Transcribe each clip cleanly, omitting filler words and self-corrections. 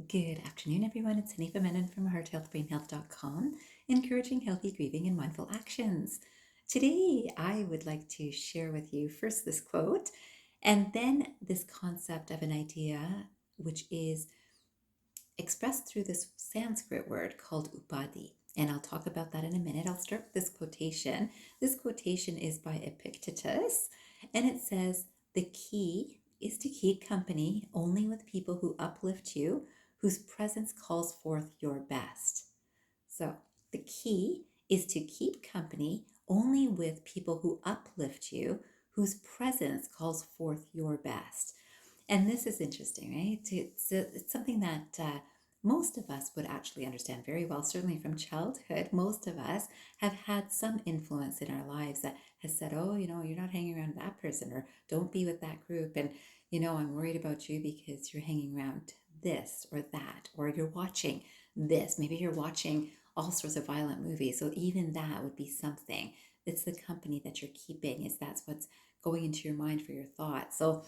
Good afternoon, everyone. It's Hanifa Menon from hearthealthbrainhealth.com, encouraging healthy grieving and mindful actions. Today, I would like to share with you first this quote and then this concept of an idea which is expressed through this Sanskrit word called upadhi. And I'll talk about that in a minute. I'll start with this quotation. This quotation is by Epictetus, and it says, "The key is to keep company only with people who uplift you, whose presence calls forth your best." So, the key is to keep company only with people who uplift you, whose presence calls forth your best. And this is interesting, right? It's something that most of us would actually understand very well, certainly from childhood. Most of us have had some influence in our lives that has said, oh, you're not hanging around with that person, or don't be with that group. And, I'm worried about you because you're hanging around this or that, or you're watching this. Maybe you're watching all sorts of violent movies. So even that would be something. It's the company that you're keeping, is that's what's going into your mind for your thoughts. So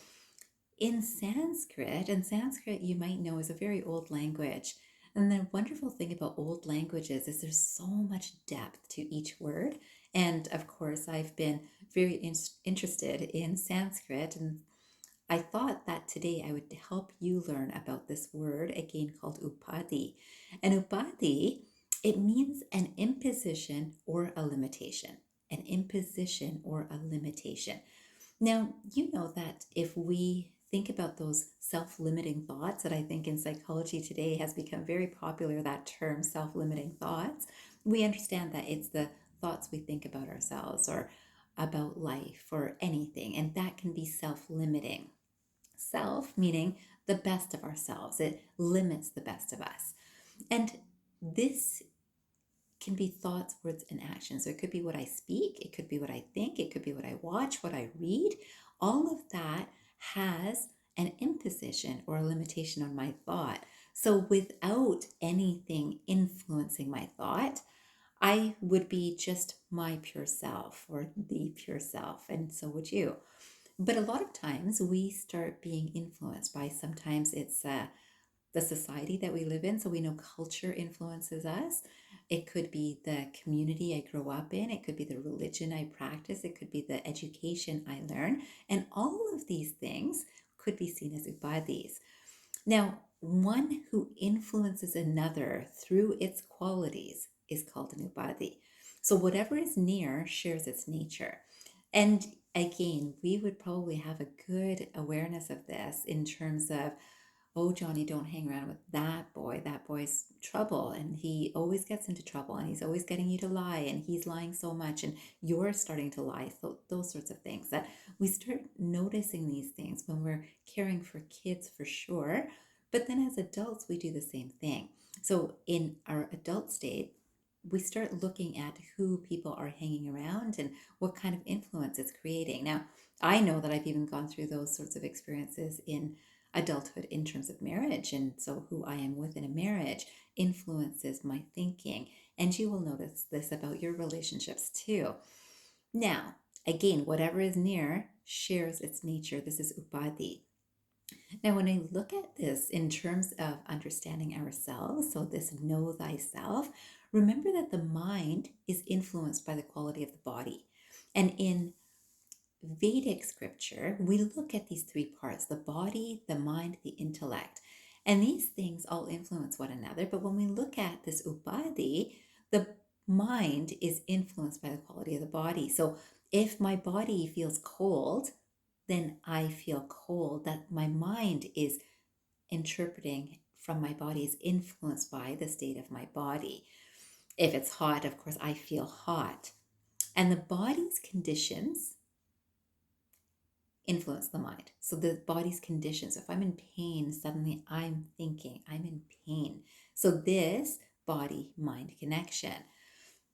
in Sanskrit, and Sanskrit you might know is a very old language. And the wonderful thing about old languages is there's so much depth to each word. And of course, I've been very interested in Sanskrit, and I thought that today I would help you learn about this word again called upadhi. And upadhi, it means an imposition or a limitation. An imposition or a limitation. Now, you know that if we think about those self limiting thoughts, that I think in psychology today has become very popular, that term self limiting thoughts, we understand that it's the thoughts we think about ourselves or about life or anything, and that can be self limiting. Self meaning the best of ourselves, it limits the best of us. And this can be thoughts, words, and actions. So it could be what I speak, it could be what I think, it could be what I watch, what I read. All of that has an imposition or a limitation on my thought. So without anything influencing my thought, I would be just my pure self or the pure self, and so would you. But a lot of times we start being influenced by, sometimes it's the society that we live in. So we know culture influences us. It could be the community I grow up in. It could be the religion I practice. It could be the education I learn. And all of these things could be seen as upadhis. Now, one who influences another through its qualities is called an upadhi. So whatever is near shares its nature. And again, we would probably have a good awareness of this in terms of, oh, Johnny, don't hang around with that boy. That boy's trouble, and he always gets into trouble, and he's always getting you to lie, and he's lying so much, and you're starting to lie. So those sorts of things, that we start noticing these things when we're caring for kids, for sure. But then as adults, we do the same thing. So in our adult state, we start looking at who people are hanging around and what kind of influence it's creating. Now, I know that I've even gone through those sorts of experiences in adulthood in terms of marriage. And so, who I am with in a marriage influences my thinking. And you will notice this about your relationships too. Now, again, whatever is near shares its nature. This is upadhi. Now, when I look at this in terms of understanding ourselves, so this know thyself, remember that the mind is influenced by the quality of the body. And in Vedic scripture, we look at these three parts: the body, the mind, the intellect. And these things all influence one another. But when we look at this upadhi, the mind is influenced by the quality of the body. So if my body feels cold, then I feel cold. That my mind is interpreting from my body is influenced by the state of my body. If it's hot, of course, I feel hot. And the body's conditions influence the mind. So the body's conditions. If I'm in pain, suddenly I'm thinking I'm in pain. So this body mind connection.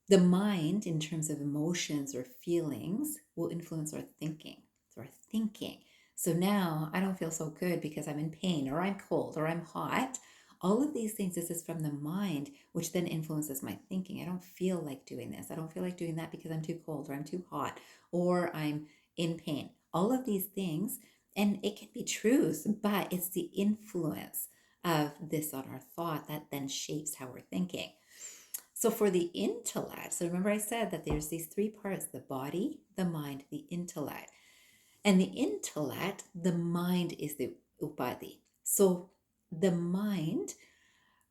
The mind, in terms of emotions or feelings, will influence our thinking. So our thinking. So now I don't feel so good because I'm in pain, or I'm cold, or I'm hot. All of these things, this is from the mind, which then influences my thinking. I don't feel like doing this. I don't feel like doing that because I'm too cold, or I'm too hot, or I'm in pain. All of these things, and it can be truths, but it's the influence of this on our thought that then shapes how we're thinking. So for the intellect, so remember I said that there's these three parts: the body, the mind, the intellect. And the intellect, the mind is the upadhi. So the mind,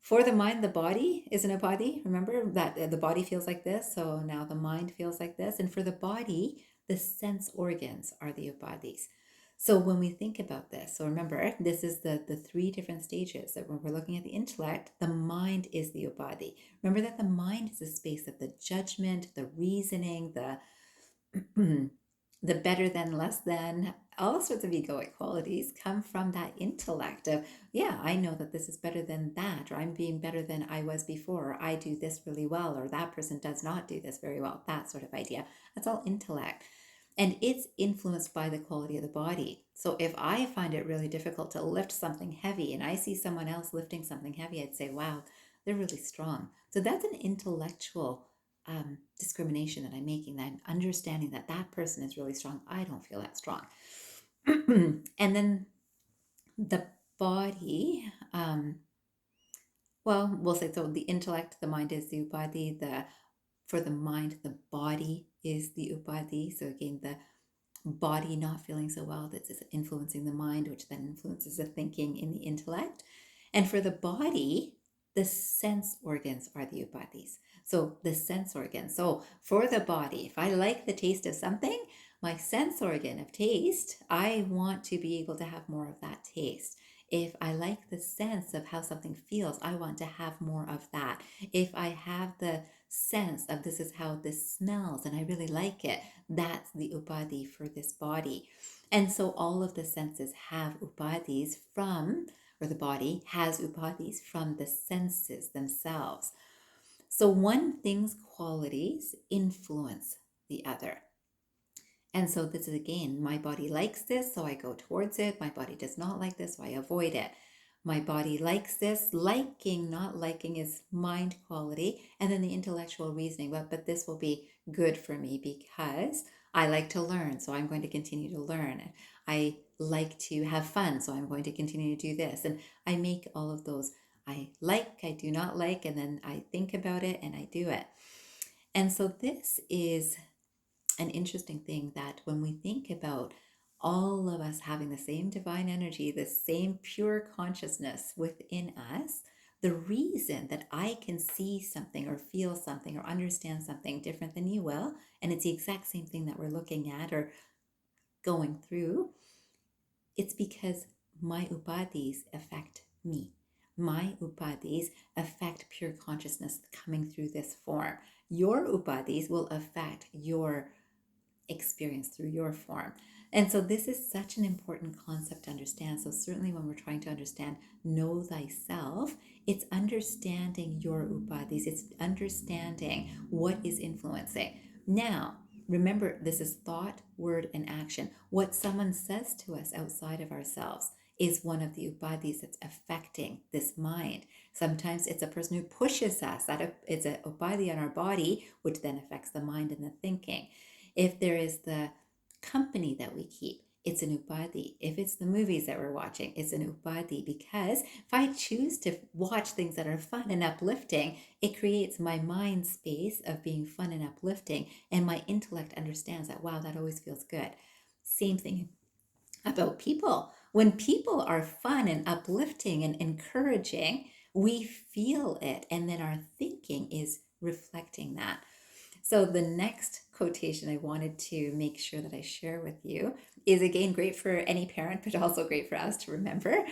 for the mind, the body is an upadhi. Remember that the body feels like this, so now the mind feels like this. And for the body, the sense organs are the upadhis. So when we think about this, so remember, this is the three different stages that when we're looking at the intellect, the mind is the upadhi. Remember that the mind is a space of the judgment, the reasoning, the the better than, less than, all sorts of egoic qualities come from that intellect of, yeah, I know that this is better than that, or I'm being better than I was before, or I do this really well, or that person does not do this very well, that sort of idea. That's all intellect. And it's influenced by the quality of the body. So if I find it really difficult to lift something heavy and I see someone else lifting something heavy, I'd say, wow, they're really strong. So that's an intellectual discrimination that I'm making, that I'm understanding that that person is really strong. I don't feel that strong. And then the body, well, we'll say, so the intellect, the mind is the upadhi. For the mind, the body is the upadhi. So again, the body not feeling so well, that's influencing the mind, which then influences the thinking in the intellect. And for the body, the sense organs are the upadhis. So the sense organs. So for the body, if I like the taste of something, my sense organ of taste, I want to be able to have more of that taste. If I like the sense of how something feels, I want to have more of that. If I have the sense of this is how this smells and I really like it, that's the upadhi for this body. And so all of the senses have upadhis from, or the body has upadhis from the senses themselves. So one thing's qualities influence the other. And so this is, again, my body likes this, so I go towards it. My body does not like this, so I avoid it. My body likes this. Liking, not liking is mind quality. And then the intellectual reasoning, but this will be good for me because I like to learn, so I'm going to continue to learn. I like to have fun, so I'm going to continue to do this. And I make all of those, I like, I do not like, and then I think about it and I do it. And so this is an interesting thing, that when we think about all of us having the same divine energy, the same pure consciousness within us, the reason that I can see something or feel something or understand something different than you will, and it's the exact same thing that we're looking at or going through, it's because my upadhis affect me. My upadhis affect pure consciousness coming through this form. Your upadhis will affect your experience through your form. And so this is such an important concept to understand. So certainly when we're trying to understand know thyself, it's understanding your upadhis. It's understanding what is influencing. Now, remember, this is thought, word, and action. What someone says to us outside of ourselves is one of the upadhis that's affecting this mind. Sometimes it's a person who pushes us. It's an upadhi on our body, which then affects the mind and the thinking. If there is the company that we keep, it's an upadhi. If it's the movies that we're watching, it's an upadhi, because if I choose to watch things that are fun and uplifting, it creates my mind space of being fun and uplifting, and my intellect understands that, wow, that always feels good. Same thing about people. When people are fun and uplifting and encouraging, we feel it, and then our thinking is reflecting that. So the next quotation I wanted to make sure that I share with you is, again, great for any parent, but also great for us to remember.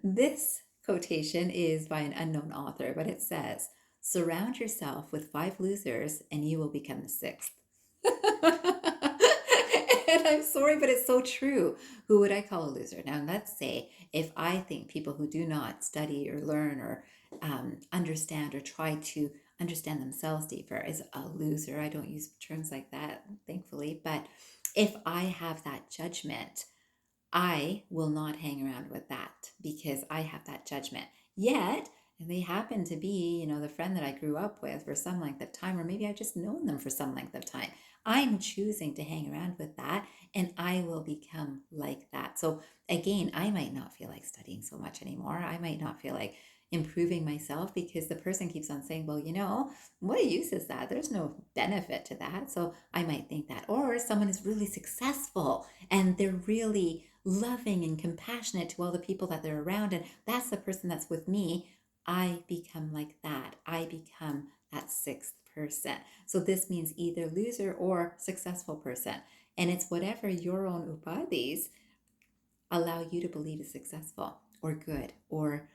This quotation is by an unknown author, but it says, "Surround yourself with 5 losers and you will become the 6th." And I'm sorry, but it's so true. Who would I call a loser? Now, let's say if I think people who do not study or learn or understand or try to understand themselves deeper is a loser. I don't use terms like that, thankfully. But if I have that judgment, I will not hang around with that because I have that judgment. Yet, they happen to be, the friend that I grew up with for some length of time, or maybe I've just known them for some length of time. I'm choosing to hang around with that, and I will become like that. So again, I might not feel like studying so much anymore. I might not feel like improving myself because the person keeps on saying, well, what use is that? There's no benefit to that. So I might think that. Or someone is really successful and they're really loving and compassionate to all the people that they're around. And that's the person that's with me. I become like that. I become that sixth person. So this means either loser or successful person. And it's whatever your own upadhis allow you to believe is successful or good or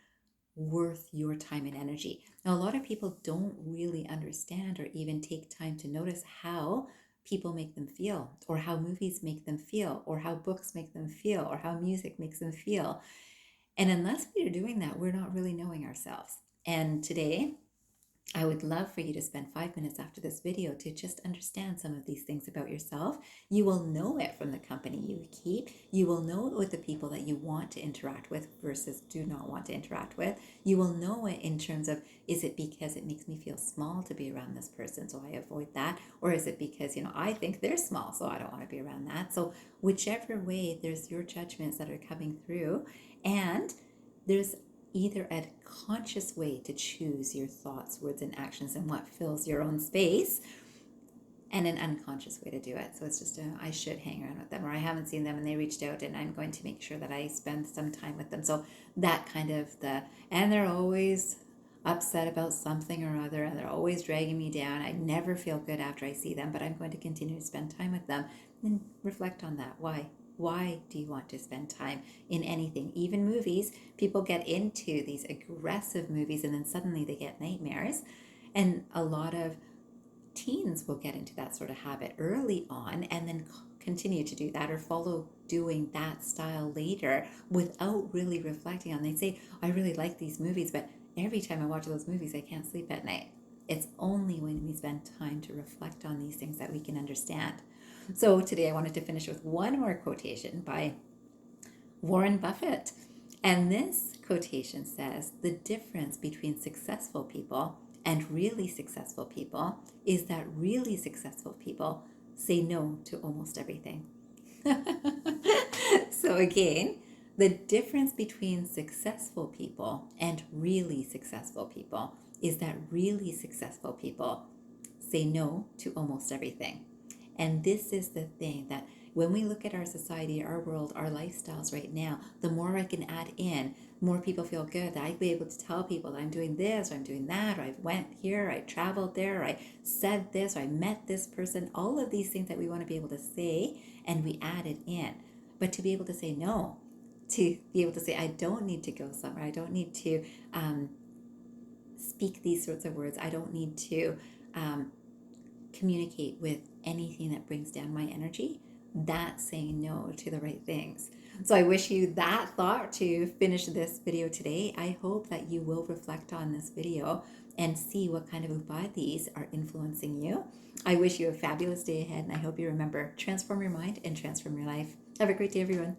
worth your time and energy. Now, a lot of people don't really understand or even take time to notice how people make them feel, or how movies make them feel, or how books make them feel, or how music makes them feel. And unless we are doing that, we're not really knowing ourselves. And today, I would love for you to spend 5 minutes after this video to just understand some of these things about yourself. You will know it from the company you keep. You will know it with the people that you want to interact with versus do not want to interact with. You will know it in terms of, is it because it makes me feel small to be around this person, so I avoid that? Or is it because, I think they're small, so I don't want to be around that? So whichever way, there's your judgments that are coming through. And there's either a conscious way to choose your thoughts, words, and actions and what fills your own space, and an unconscious way to do it. So it's just I should hang around with them, or I haven't seen them and they reached out and I'm going to make sure that I spend some time with them. So that kind of and they're always upset about something or other, and they're always dragging me down. I never feel good after I see them, but I'm going to continue to spend time with them. And reflect on that. Why do you want to spend time in anything? Even movies, people get into these aggressive movies and then suddenly they get nightmares. And a lot of teens will get into that sort of habit early on and then continue to do that or follow doing that style later without really reflecting on. They say, I really like these movies, but every time I watch those movies, I can't sleep at night. It's only when we spend time to reflect on these things that we can understand. So today I wanted to finish with one more quotation by Warren Buffett. And this quotation says, the difference between successful people and really successful people is that really successful people say no to almost everything. So again, the difference between successful people and really successful people is that really successful people say no to almost everything. And this is the thing that when we look at our society, our world, our lifestyles right now, the more I can add in, more people feel good. That I'd be able to tell people that I'm doing this, or I'm doing that, or I went here, I traveled there, or I said this, or I met this person. All of these things that we want to be able to say, and we add it in. But to be able to say no, to be able to say, I don't need to go somewhere, I don't need to speak these sorts of words, I don't need to communicate with anything that brings down my energy, that's saying no to the right things. So I wish you that thought to finish this video today. I hope that you will reflect on this video and see what kind of upadhis are influencing you. I wish you a fabulous day ahead, and I hope you remember, transform your mind and transform your life. Have a great day, everyone.